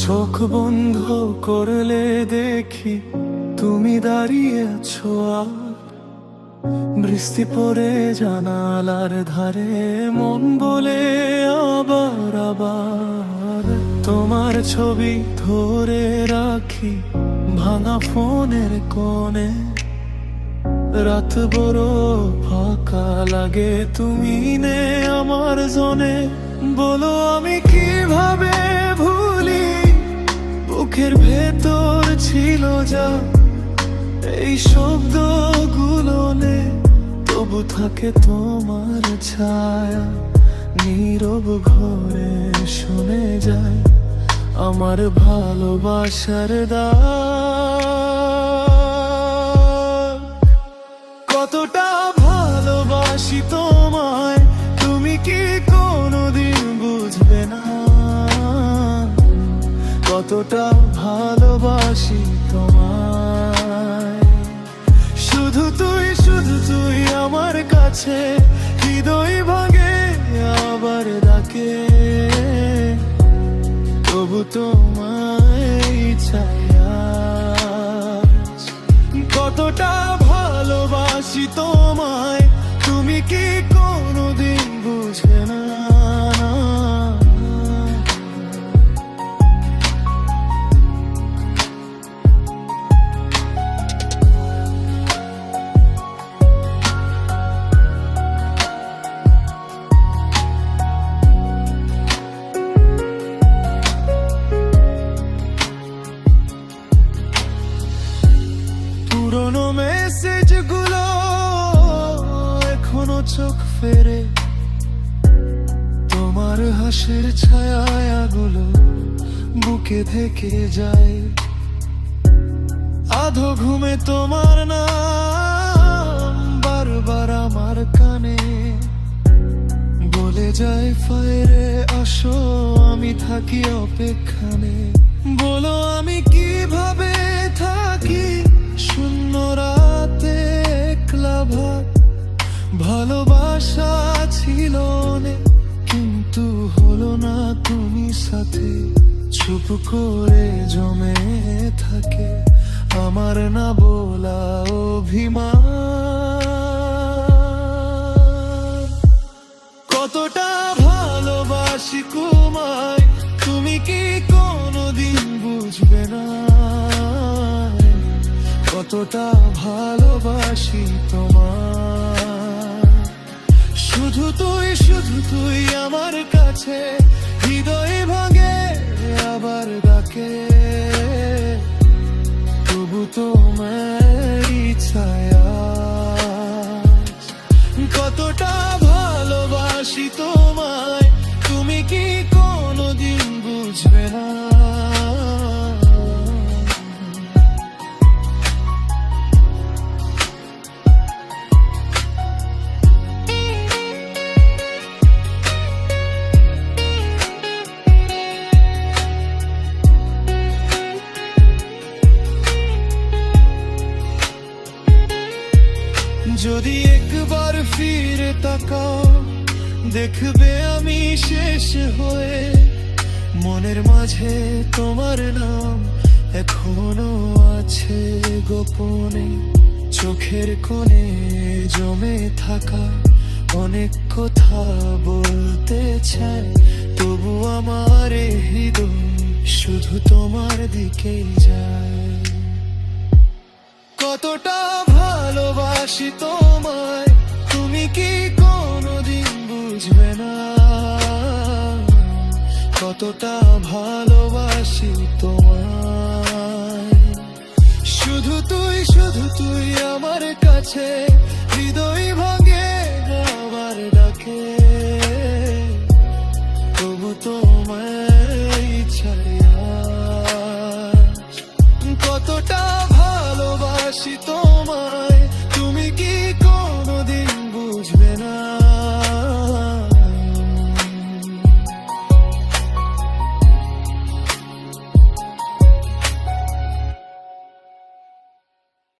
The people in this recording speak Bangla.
চোখ বন্ধ করলে দেখি তুমি দাঁড়িয়ে আছো, আর বৃষ্টি পড়ে জানালার ধারে মন বলে আবার আবার তোমার ছবি ধরে রাখি ভাঙা ফোনের কোণে। রাত বড় ফাঁকা লাগে, তুমি নে আমার জনে। বলো আমি কিভাবে ভুলি, বুকের ভেতর ছিল যা এই শব্দগুলো নে। তবু থাকে তোমার ছায়া, নীরব ঘরে শুনে যায় আমার ভালোবাসার দাগ। কতটা ভালোবাসি তোমায় তুমি কি কোনোদিন বুঝবে না, কতটা ভালোবাসি তোমায়। শুধু তুই আমার কাছে, হৃদয় ভাঙে আবার ডাকে। তবু তোমায় চাই আজ। কতটা ভালোবাসি তোমায় তুমি কি কোনোদিন বুঝবে না। পুরনো মেসেজ গুলো এখনো চোখ ফেরে, তোমার হাসির ছায়াগুলো বুকে থেকে যায়। আধো ঘুমে তোমার নাম বারবার আমার কানে বলে যায়, ফায়রে আসো আমি থাকি অপেক্ষানে। বলো আমি কিভাবে থাকি শূন্য রাতে একলা ভাব। ভালোবাসা ছিল অনেক কিন্তু হলো না তুমি সাথে। চুপ করে জমে থাকে আমার না বলা অভিমান। কতটা ভালোবাসি তোমায় তুমি কি কোনোদিন বুঝবে না, কতটা ভালোবাসি তোমায়। শুধু তুই আমার কাছে, হৃদয় ভাঙে আবার ডাকে। তবু তোমারই ছায়া। কতটা ভালোবাসি তোমায় তুমি কি কোনোদিন বুঝবে না। যদি একবার ফিরে তাকাও দেখবে আমি শেষ হয়ে, মনের মাঝে তোমার নাম এখনো আছে গোপনে। চোখের কোণে জমে থাকা অনেক কথা বলতে চায়, তবু আমার হৃদয় শুধু তোমার দিকেই যায়। কতটা ভালোবাসি তোমায় তুমি কি কোনোদিন বুঝবে না, কতটা ভালোবাসি তোমায়। শুধু তুই আমার কাছে,